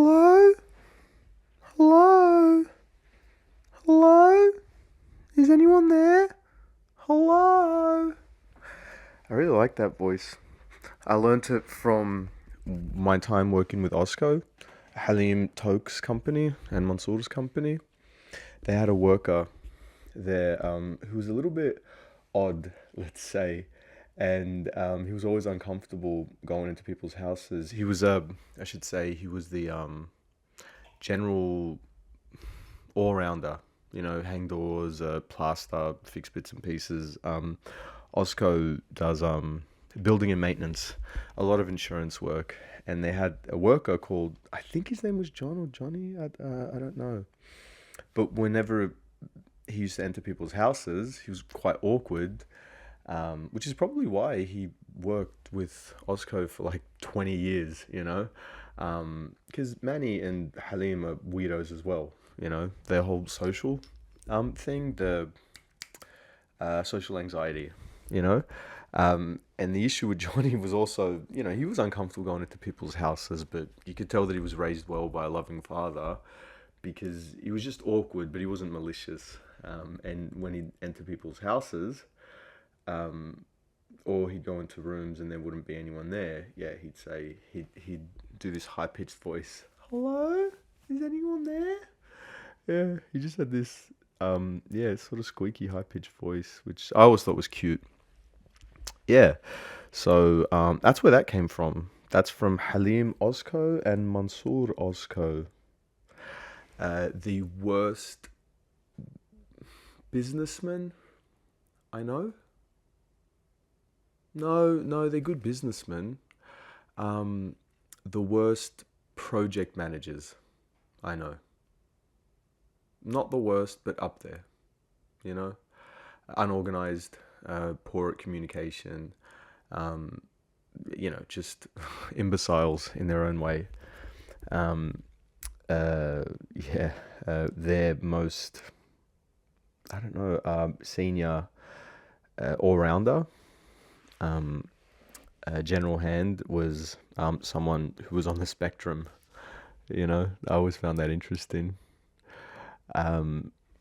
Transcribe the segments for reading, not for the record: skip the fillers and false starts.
Hello? Hello? Hello? Is anyone there? Hello? I really like that voice. I learnt it from my time working with Osco, Halim Toke's company and Mansour's company. They had a worker there who was a little bit odd, let's say, and he was always uncomfortable going into people's houses. He was I should say, he was the general all-rounder. You know, hang doors, plaster, fix bits and pieces. Osco does building and maintenance, a lot of insurance work, and they had a worker called, I think his name was John or Johnny. I don't know, but whenever he used to enter people's houses, he was quite awkward, which is probably why he worked with Osco for like 20 years, you know? Because Manny and Halim are weirdos as well, you know? Their whole social thing, the social anxiety, you know? And the issue with Johnny was also, you know, he was uncomfortable going into people's houses, but you could tell that he was raised well by a loving father because he was just awkward, but he wasn't malicious. And when he'd enter people's houses, or he'd go into rooms and there wouldn't be anyone there, yeah, he'd do this high pitched voice. Hello, is anyone there? Yeah, he just had this sort of squeaky high pitched voice, which I always thought was cute. Yeah, so that's where that came from. That's from Halim Osco and Mansour Osco. The worst businessmen I know. No, they're good businessmen. The worst project managers I know. Not the worst, but up there. You know, unorganized, poor at communication. Um, you know, just imbeciles in their own way. Um, uh, yeah, their most, I don't know, senior all-rounder, general hand was someone who was on the spectrum. You know, I always found that interesting.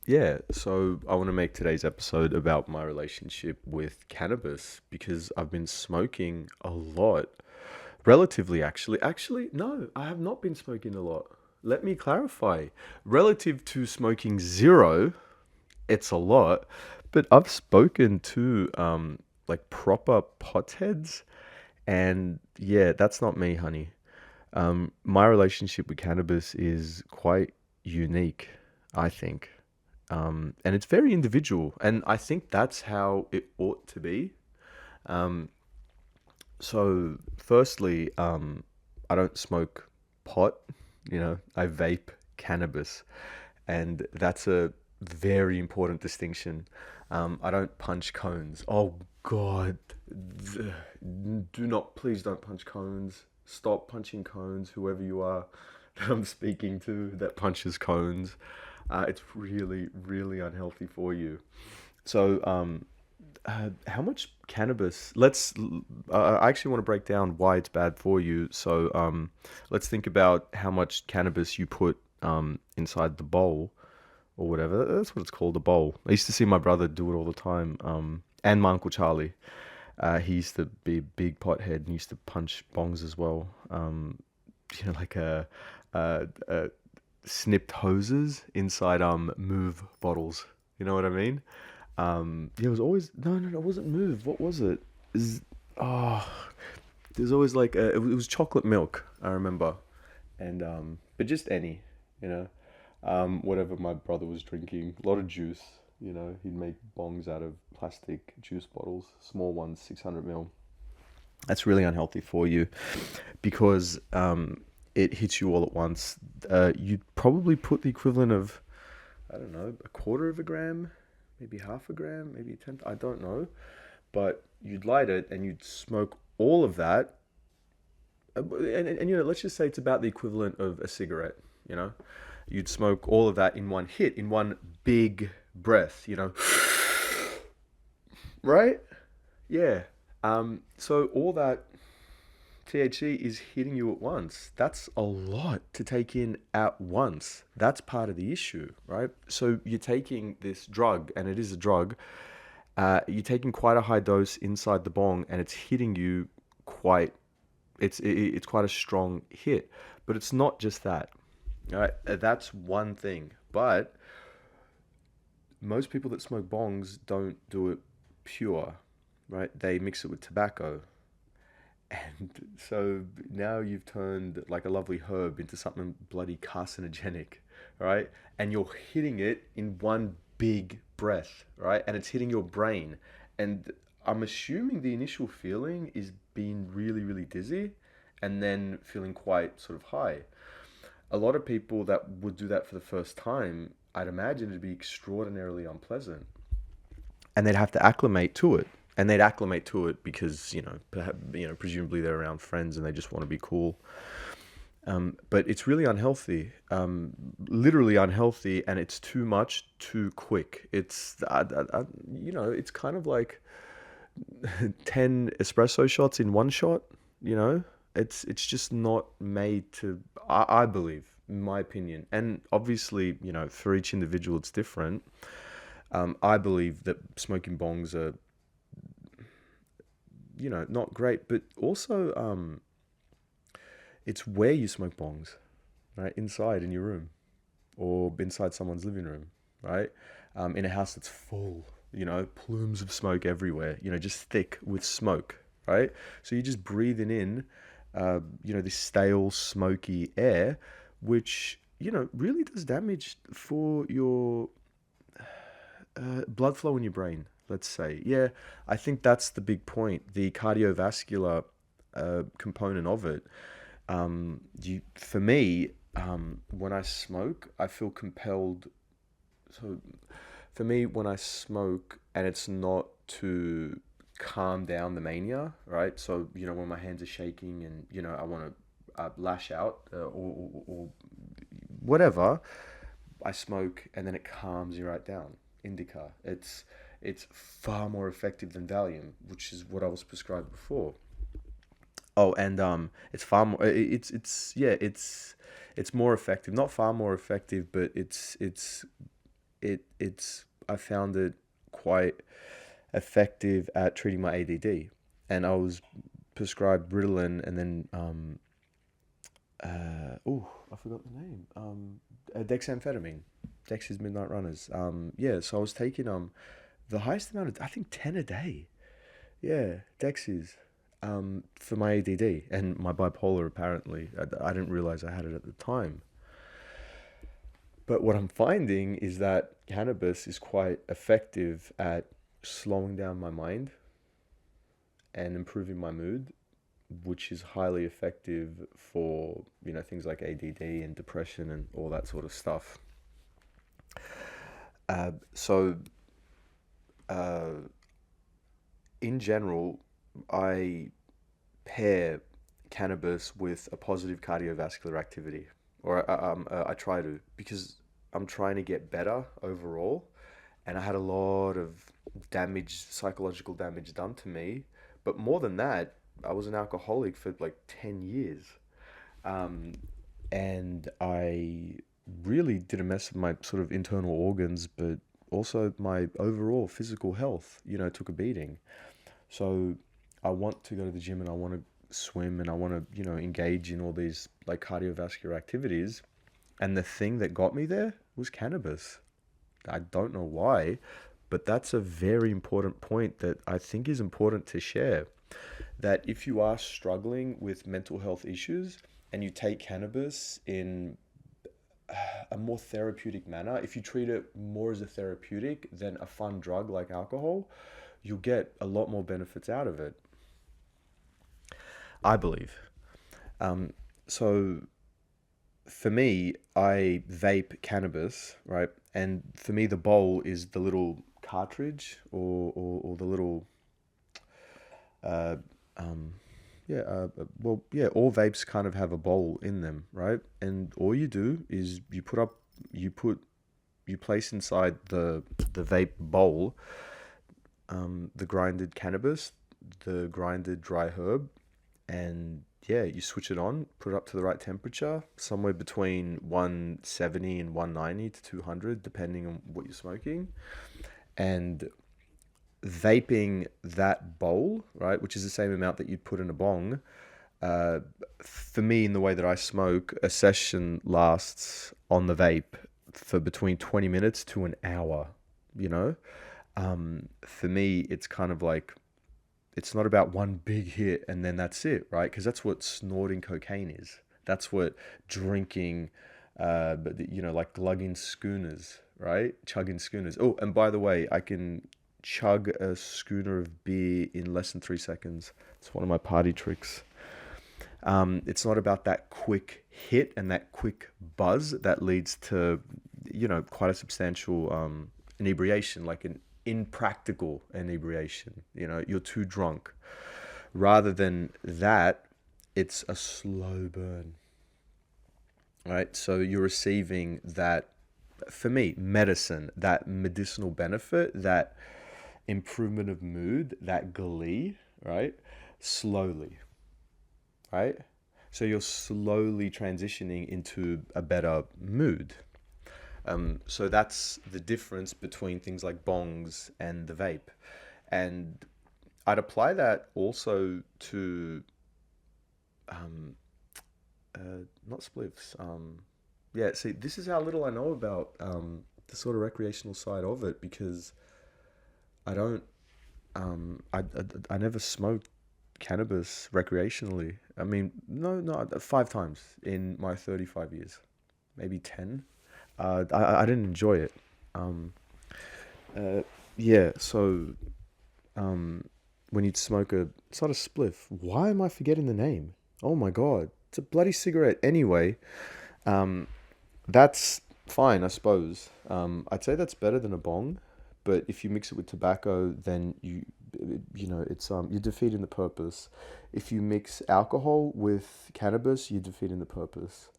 Yeah, so I want to make today's episode about my relationship with cannabis because I've been smoking a lot. Relatively, actually. Actually, no, I have not been smoking a lot. Let me clarify. Relative to smoking zero, it's a lot, but I've spoken to like proper potheads, and yeah, that's not me, honey. My relationship with cannabis is quite unique, I think. And it's very individual, and I think that's how it ought to be. Um, so, firstly, I don't smoke pot, you know, I vape cannabis, and that's a very important distinction. I don't punch cones. Oh, God. Do not, please don't punch cones. Stop punching cones, whoever you are that I'm speaking to that punches cones. It's really, really unhealthy for you. So, how much cannabis? I actually want to break down why it's bad for you. So, let's think about how much cannabis you put inside the bowl or whatever. That's what it's called, a bowl. I used to see my brother do it all the time. And my uncle Charlie. He used to be a big pothead and used to punch bongs as well. You know, like a snipped hoses inside move bottles. You know what I mean? Yeah, it was always no, it wasn't move. What was it? Is oh, there's always like it was chocolate milk. I remember, and but just any, you know, whatever my brother was drinking, a lot of juice. You know, he'd make bongs out of plastic juice bottles, small ones, 600 ml. That's really unhealthy for you because it hits you all at once. You'd probably put the equivalent of, I don't know, a quarter of a gram, maybe half a gram, maybe a tenth, I don't know. But you'd light it and you'd smoke all of that. And you know, let's just say it's about the equivalent of a cigarette, you know? You'd smoke all of that in one hit, in one big breath, you know? Right? Yeah. So all that THC is hitting you at once. That's a lot to take in at once. That's part of the issue, right? So you're taking this drug, and it is a drug. You're taking quite a high dose inside the bong, and it's hitting you quite. It's quite a strong hit, but it's not just that. Right? That's one thing. But most people that smoke bongs don't do it pure, right? They mix it with tobacco. And so now you've turned like a lovely herb into something bloody carcinogenic, right? And you're hitting it in one big breath, right? And it's hitting your brain. And I'm assuming the initial feeling is being really, really dizzy and then feeling quite sort of high. A lot of people that would do that for the first time, I'd imagine it'd be extraordinarily unpleasant. And they'd have to acclimate to it. And they'd acclimate to it because, perhaps, presumably they're around friends and they just want to be cool. But it's really unhealthy, literally unhealthy, and it's too much too quick. It's kind of like 10 espresso shots in one shot, you know? It's just not made to, I believe, in my opinion. And obviously, for each individual, it's different. I believe that smoking bongs are, not great, but also it's where you smoke bongs, right? Inside in your room or inside someone's living room, right? In a house that's full, plumes of smoke everywhere, just thick with smoke, right? So you're just breathing in, this stale, smoky air, which, really does damage for your blood flow in your brain, let's say. Yeah, I think that's the big point, the cardiovascular component of it. For me, when I smoke, I feel compelled. So, for me, when I smoke, and it's not to calm down the mania, right? So, when my hands are shaking and, I want to lash out or whatever, I smoke and then it calms you right down. Indica. It's far more effective than Valium, which is what I was prescribed before. Oh, and it's far more. It's more effective. Not far more effective, but it's. I found it quite effective at treating my ADD, and I was prescribed Ritalin, and then I forgot the name. Dexamphetamine. Dex's Midnight Runners. Yeah. So I was taking the highest amount of, I think, 10 a day. Yeah, Dex's. For my ADD and my bipolar, apparently. I didn't realize I had it at the time. But what I'm finding is that cannabis is quite effective at slowing down my mind and improving my mood, which is highly effective for, things like ADD and depression and all that sort of stuff. So, uh, in general, I pair cannabis with a positive cardiovascular activity, or I try to, because I'm trying to get better overall, and I had a lot of psychological damage done to me. But more than that, I was an alcoholic for like 10 years, um, and I really did a mess with my sort of internal organs, but also my overall physical health, took a beating. So I want to go to the gym and I want to swim and I want to, engage in all these like cardiovascular activities. And the thing that got me there was cannabis. I don't know why, but that's a very important point that I think is important to share. That if you are struggling with mental health issues and you take cannabis in a more therapeutic manner, if you treat it more as a therapeutic than a fun drug like alcohol, you'll get a lot more benefits out of it, I believe. So for me, I vape cannabis, right? And for me, the bowl is the little cartridge or the little, uh, um, yeah, well, yeah, all vapes kind of have a bowl in them, right? And all you do is you put, you place inside the vape bowl, the grinded cannabis, the grinded dry herb, and yeah, you switch it on, put it up to the right temperature, somewhere between 170 and 190 to 200, depending on what you're smoking. And vaping that bowl, right, which is the same amount that you'd put in a bong, uh, for me, in the way that I smoke, a session lasts on the vape for between 20 minutes to an hour, you know? For me, it's kind of like, it's not about one big hit and then that's it, right? Because that's what snorting cocaine is. That's what drinking, like glugging schooners, right? Chugging schooners. Oh, and by the way, I can chug a schooner of beer in less than 3 seconds. It's one of my party tricks. It's not about that quick hit and that quick buzz that leads to, quite a substantial inebriation, like an impractical inebriation. You're too drunk. Rather than that, it's a slow burn, right? So you're receiving that, for me, medicine, that medicinal benefit, that improvement of mood, that glee, right? Slowly, right? So you're slowly transitioning into a better mood. So that's the difference between things like bongs and the vape. And I'd apply that also to, um, not spliffs. Yeah, see, this is how little I know about the sort of recreational side of it, because I don't, I never smoked cannabis recreationally. I mean, no, 5 times in my 35 years, maybe 10. I didn't enjoy it. Um, yeah, so when you'd smoke it's not a spliff. Why am I forgetting the name? Oh my God, it's a bloody cigarette. Anyway, um, that's fine, I suppose. I'd say that's better than a bong, but if you mix it with tobacco, then it's you're defeating the purpose. If you mix alcohol with cannabis, you're defeating the purpose.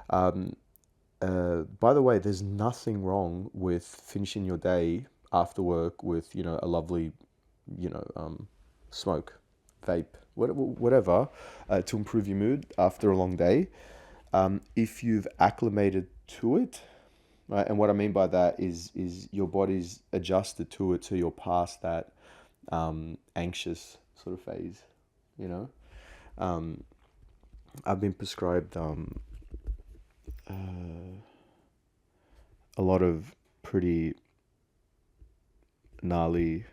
Um, by the way, there's nothing wrong with finishing your day after work with, a lovely, smoke, vape, whatever, to improve your mood after a long day. If you've acclimated to it, right, and what I mean by that is your body's adjusted to it, so you're past that anxious sort of phase, you know. Um, I've been prescribed uh, a lot of pretty gnarly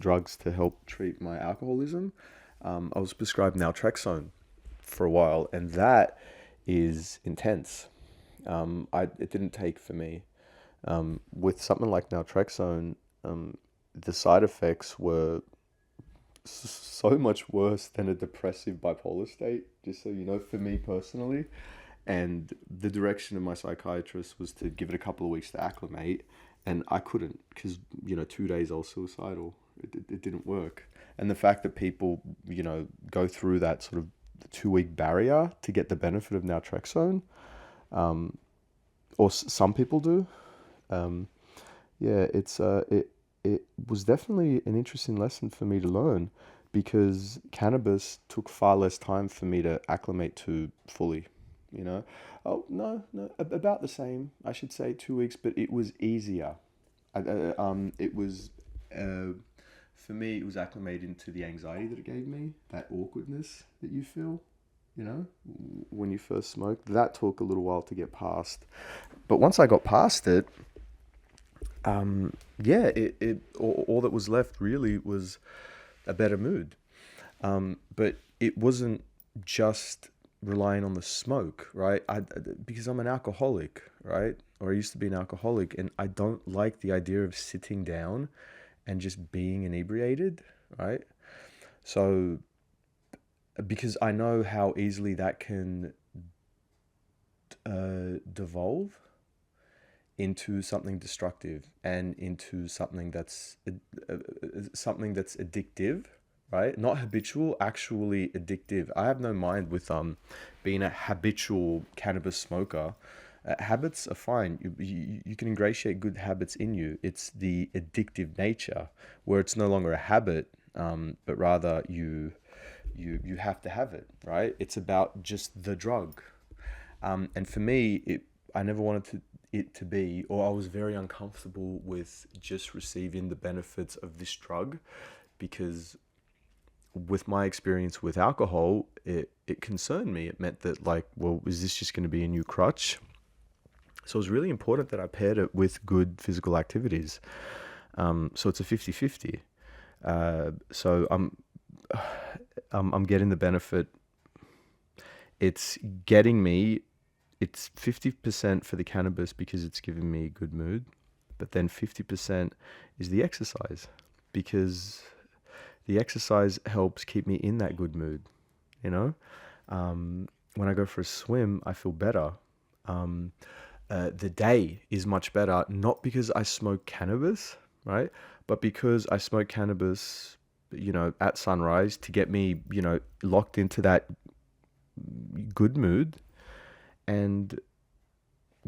drugs to help treat my alcoholism. I was prescribed naltrexone for a while, and that is intense. It didn't take for me. With something like naltrexone, the side effects were so much worse than a depressive bipolar state, just so you know, for me personally. And the direction of my psychiatrist was to give it a couple of weeks to acclimate, and I couldn't, because 2 days I was suicidal. It didn't work. And the fact that people go through that sort of 2 week barrier to get the benefit of naltrexone, um, or some people do. Um, yeah, it was definitely an interesting lesson for me to learn, because cannabis took far less time for me to acclimate to fully. You know, oh no, about the same. I should say 2 weeks, but it was easier. It was for me. It was acclimating to the anxiety that it gave me, that awkwardness that you feel. When you first smoked, that took a little while to get past. But once I got past it, yeah, all that was left really was a better mood. But it wasn't just relying on the smoke, right? Because I'm an alcoholic, right? Or I used to be an alcoholic, and I don't like the idea of sitting down and just being inebriated, right? So, because I know how easily that can devolve into something destructive and into something that's addictive, right? Not habitual, actually addictive. I have no mind with being a habitual cannabis smoker. Habits are fine. You can ingratiate good habits in you. It's the addictive nature where it's no longer a habit, but rather you have to have it, right? It's about just the drug. And for me, I never wanted it to be, or I was very uncomfortable with just receiving the benefits of this drug, because with my experience with alcohol, it concerned me. It meant that, like, well, is this just going to be a new crutch? So it was really important that I paired it with good physical activities. So it's a 50-50. So I'm getting the benefit. It's getting me, it's 50% for the cannabis because it's giving me a good mood, but then 50% is the exercise, because the exercise helps keep me in that good mood, you know? When I go for a swim, I feel better. The day is much better, not because I smoke cannabis, right? But because I smoke cannabis, at sunrise to get me, locked into that good mood and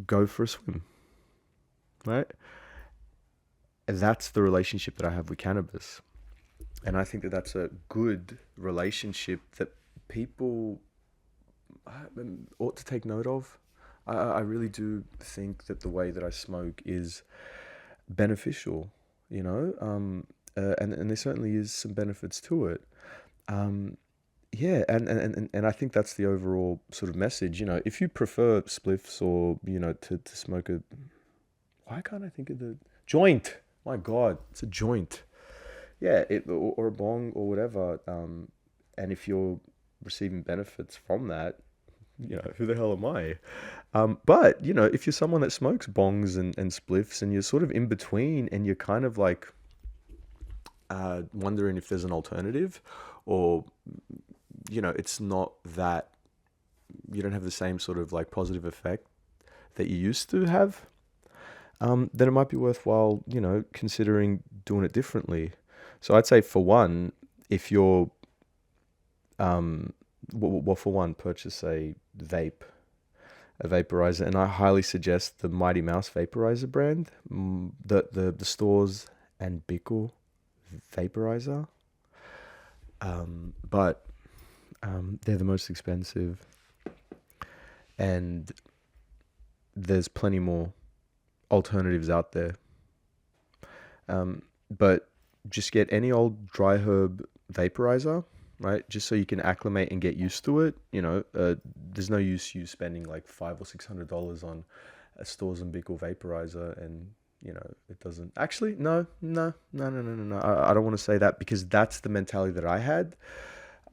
go for a swim, right? And that's the relationship that I have with cannabis. And I think that that's a good relationship that people ought to take note of. I really do think that the way that I smoke is beneficial, and there certainly is some benefits to it. Um, yeah, and I think that's the overall sort of message. If you prefer spliffs, or to smoke a, why can't I think of the joint? My God, it's a joint. Yeah, or a bong or whatever. And if you're receiving benefits from that, who the hell am I? But if you're someone that smokes bongs and spliffs, and you're sort of in between, and you're kind of like wondering if there's an alternative, or it's not that, you don't have the same sort of like positive effect that you used to have, then it might be worthwhile, considering doing it differently. So I'd say, for one, if you're, well, for one, purchase a vaporizer, and I highly suggest the Mighty Mouse Vaporizer brand, the stores and Bickle vaporizer, but they're the most expensive, and there's plenty more alternatives out there. But just get any old dry herb vaporizer, right? Just so you can acclimate and get used to it. There's no use you spending like $500 or $600 on a Stores and Bickle vaporizer, and it doesn't actually. No. I don't want to say that, because that's the mentality that I had.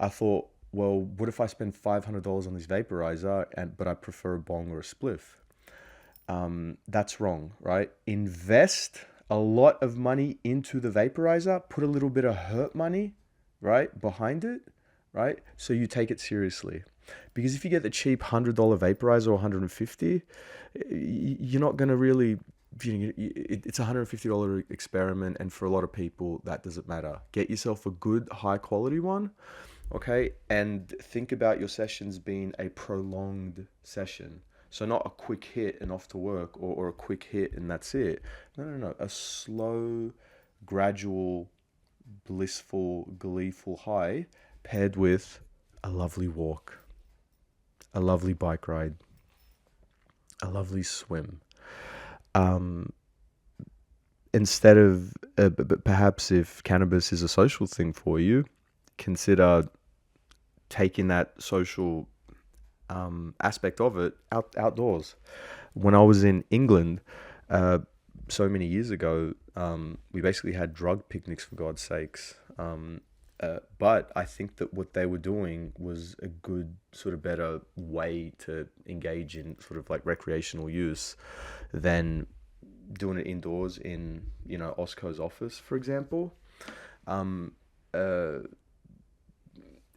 I thought, well, what if I spend $500 on this vaporizer, but I prefer a bong or a spliff? That's wrong, right? Invest a lot of money into the vaporizer, put a little bit of hurt money, right, behind it, right? So you take it seriously. Because if you get the cheap $100 vaporizer, or 150, you're not going to really, it's a $150 experiment. And for a lot of people, that doesn't matter. Get yourself a good, high quality one. Okay. And think about your sessions being a prolonged session. So not a quick hit and off to work, or a quick hit and that's it. No. A slow, gradual, blissful, gleeful high, paired with a lovely walk, a lovely bike ride, a lovely swim. Instead of, but perhaps if cannabis is a social thing for you, consider taking that social aspect of it outdoors. When I was in England, so many years ago, we basically had drug picnics, for God's sakes. But I think that what they were doing was a good, sort of better way to engage in sort of like recreational use than doing it indoors in, Osco's office, for example.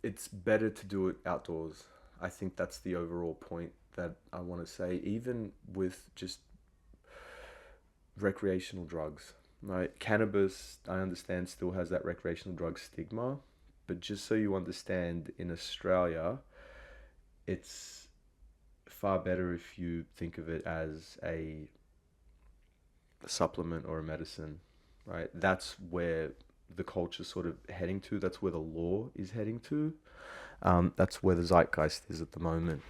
It's better to do it outdoors. I think that's the overall point that I want to say, even with just recreational drugs, right? Cannabis, I understand, still has that recreational drug stigma, but just so you understand, in Australia, it's far better if you think of it as a supplement or a medicine, right? That's where the culture sort of heading to. That's where the law is heading to. That's where the zeitgeist is at the moment.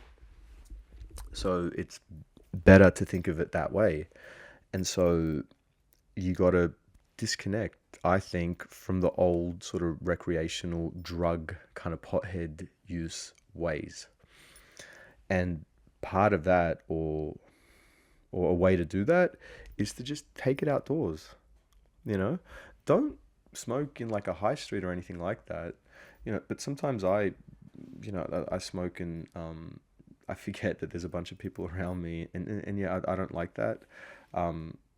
So it's better to think of it that way. And so you got to disconnect, I think, from the old sort of recreational drug kind of pothead use ways. And part of that, or a way to do that, is to just take it outdoors. You know, don't smoke in like a high street or anything like that. But sometimes I smoke and I forget that there's a bunch of people around me, and yeah, I don't like that.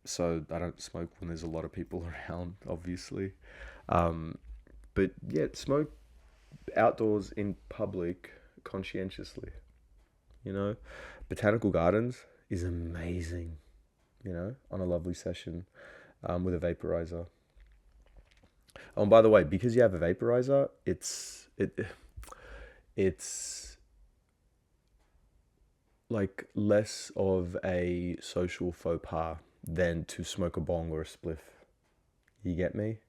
So I don't smoke when there's a lot of people around, obviously. Um, but yeah, smoke outdoors in public conscientiously. You know, botanical gardens is amazing. On a lovely session with a vaporizer. Oh, and by the way, because you have a vaporizer, it's like less of a social faux pas than to smoke a bong or a spliff. You get me?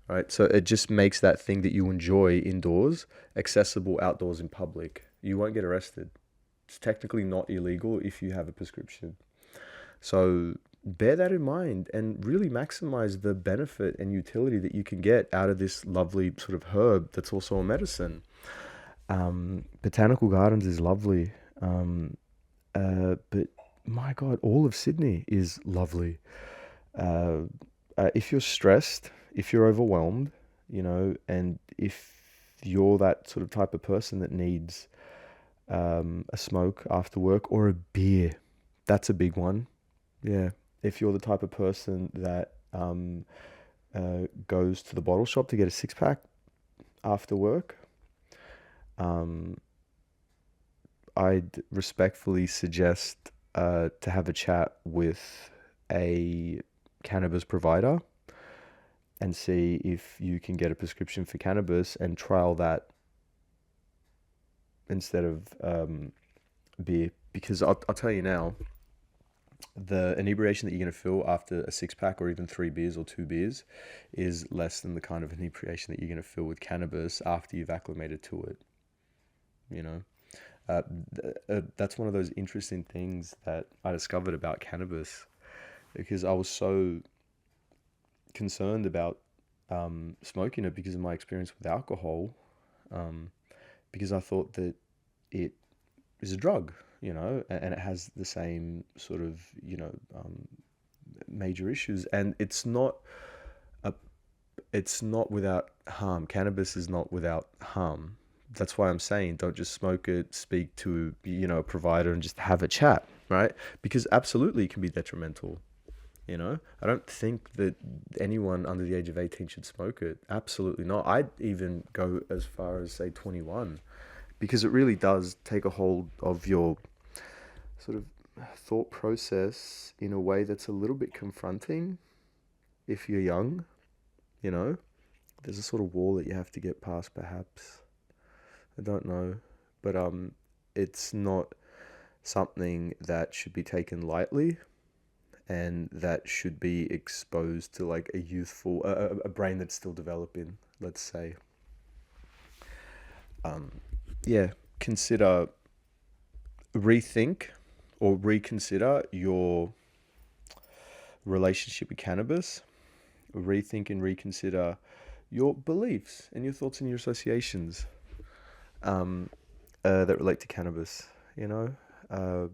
Right? So it just makes that thing that you enjoy indoors accessible outdoors in public. You won't get arrested. It's technically not illegal if you have a prescription. So bear that in mind and really maximize the benefit and utility that you can get out of this lovely sort of herb that's also a medicine. Botanical gardens is lovely. But my God, all of Sydney is lovely. Uh, if you're stressed, if you're overwhelmed, and if you're that sort of type of person that needs a smoke after work or a beer, that's a big one. Yeah. If you're the type of person that goes to the bottle shop to get a six pack after work, um, I'd respectfully suggest to have a chat with a cannabis provider and see if you can get a prescription for cannabis and trial that instead of beer. Because I'll tell you now, the inebriation that you're going to feel after a six pack or even 3 beers or 2 beers is less than the kind of inebriation that you're going to feel with cannabis after you've acclimated to it. You know, that's one of those interesting things that I discovered about cannabis because I was so concerned about smoking it because of my experience with alcohol, um, because I thought that it is a drug, and it has the same sort of, major issues, and a, it's not without harm. Cannabis is not without harm. That's why I'm saying don't just smoke it, speak to, a provider and just have a chat, right? Because absolutely it can be detrimental. I don't think that anyone under the age of 18 should smoke it. Absolutely not. I'd even go as far as say 21 because it really does take a hold of your sort of thought process in a way that's a little bit confronting if you're young, you know. There's a sort of wall that you have to get past perhaps. I don't know, but it's not something that should be taken lightly and that should be exposed to like a youthful a brain that's still developing, let's say. Yeah, consider rethink or reconsider your relationship with cannabis. Rethink and reconsider your beliefs and your thoughts and your associations that relate to cannabis. The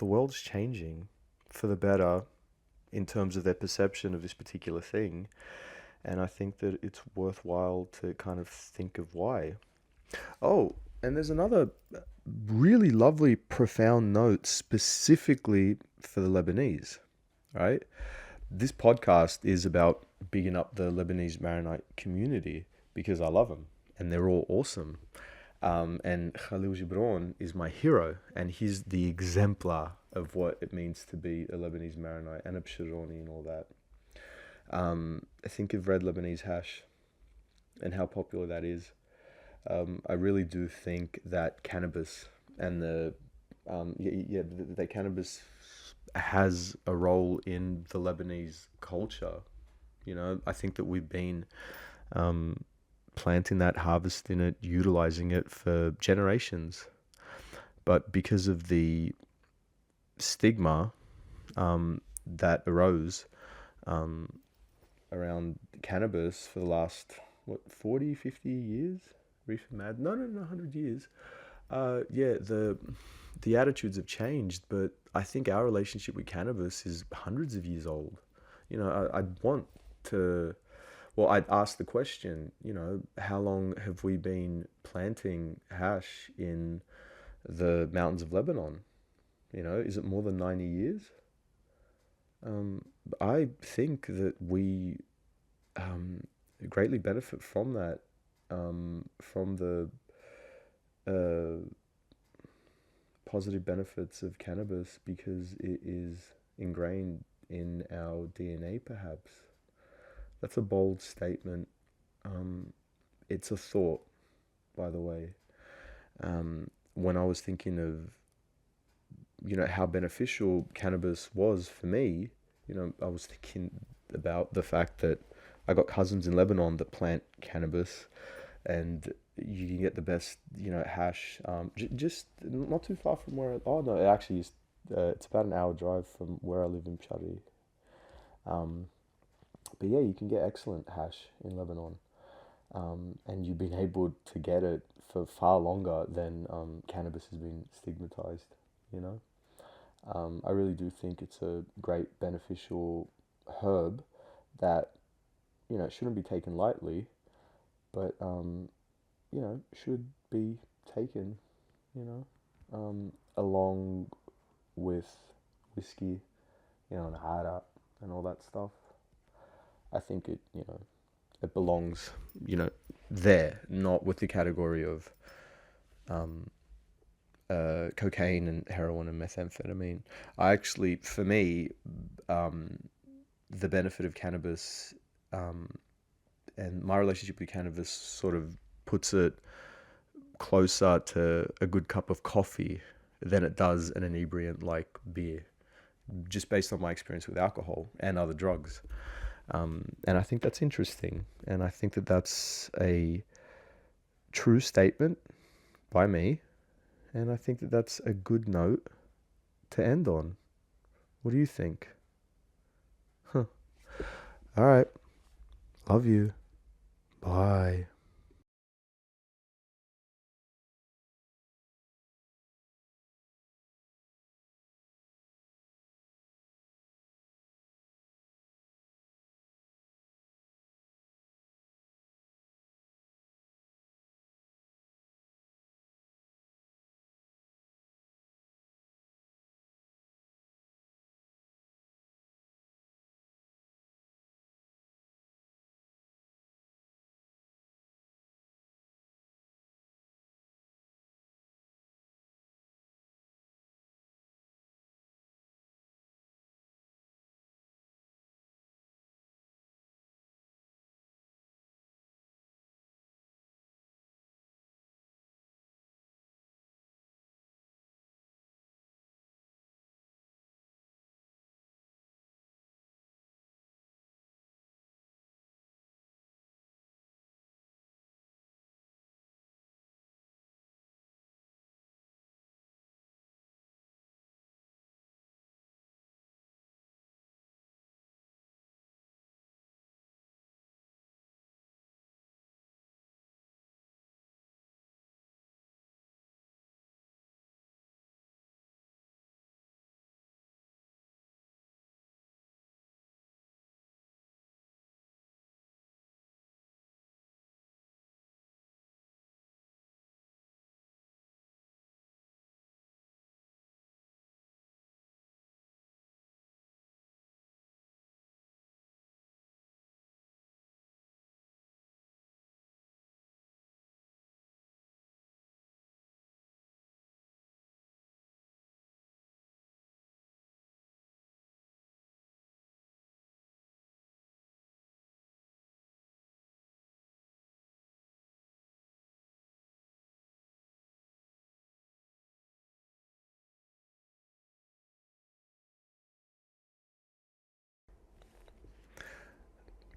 world's changing for the better in terms of their perception of this particular thing, and I think that it's worthwhile to kind of think of why. Oh, and there's another really lovely, profound note specifically for the Lebanese, right? This podcast is about bigging up the Lebanese Maronite community because I love them and they're all awesome. And Khalil Gibran is my hero, and he's the exemplar of what it means to be a Lebanese Maronite and a Pshironi and all that. I think of Red Lebanese Hash and how popular that is. I really do think that cannabis and the cannabis has a role in the Lebanese culture, I think that we've been um, planting that, harvesting it, utilizing it for generations. But because of the stigma that arose um, around cannabis for the last, what, 40, 50 years? Reefer mad? No, no, no, 100 years. Yeah, the attitudes have changed, but I think our relationship with cannabis is hundreds of years old. I'd want to, well, I'd ask the question, how long have we been planting hash in the mountains of Lebanon? Is it more than 90 years? Um, I think that we um, greatly benefit from that, from the uh, positive benefits of cannabis because it is ingrained in our DNA, perhaps. That's a bold statement. Um, it's a thought, by the way. When I was thinking of, how beneficial cannabis was for me, I was thinking about the fact that I got cousins in Lebanon that plant cannabis, and you can get the best, hash. Just not too far from where. Oh no, it actually is. It's about an hour drive from where I live in Pshari. Um, but yeah, you can get excellent hash in Lebanon, and you've been able to get it for far longer than cannabis has been stigmatized. You know, I really do think it's a great beneficial herb that shouldn't be taken lightly, but should be taken, along with whiskey, and harda and all that stuff. I think it belongs, there, not with the category of um, cocaine and heroin and methamphetamine. For me, um, the benefit of cannabis um, and my relationship with cannabis sort of puts it closer to a good cup of coffee than it does an inebriant like beer, just based on my experience with alcohol and other drugs. And I think that's interesting. And I think that that's a true statement by me. And I think that that's a good note to end on. What do you think? Huh. All right. Love you. Bye.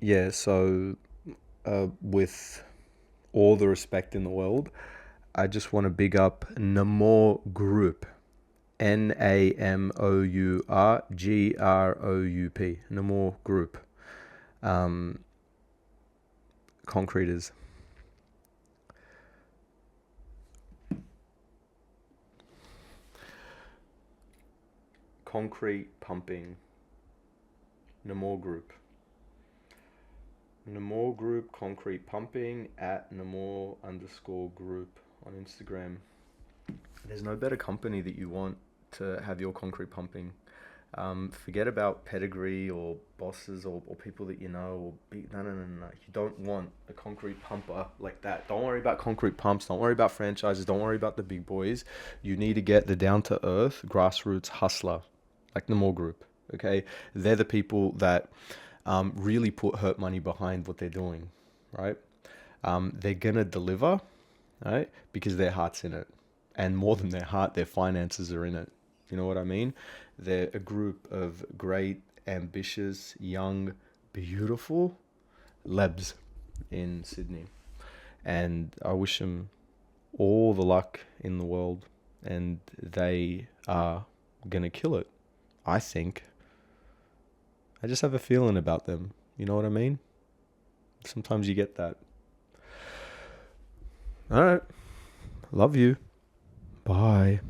Yeah, so with all the respect in the world, I just want to big up Namor Group. Namourgroup. Namor Group. Um, Concreters. Concrete pumping. Namor Group. Namor Group Concrete Pumping at Namor underscore group on Instagram. There's no better company that you want to have your concrete pumping. Forget about pedigree or bosses or people that you know or no, no, no, no. You don't want a concrete pumper like that. Don't worry about concrete pumps. Don't worry about franchises. Don't worry about the big boys. You need to get the down to earth grassroots hustler like the Moore Group. Okay, they're the people that really put hurt money behind what they're doing, right? They're gonna deliver, right? Because their heart's in it, and more than their heart, their finances are in it. You know what I mean? They're a group of great, ambitious, young, beautiful lebs in Sydney, and I wish them all the luck in the world, and they are gonna kill it. I think. I just have a feeling about them. You know what I mean? Sometimes you get that. All right. Love you. Bye.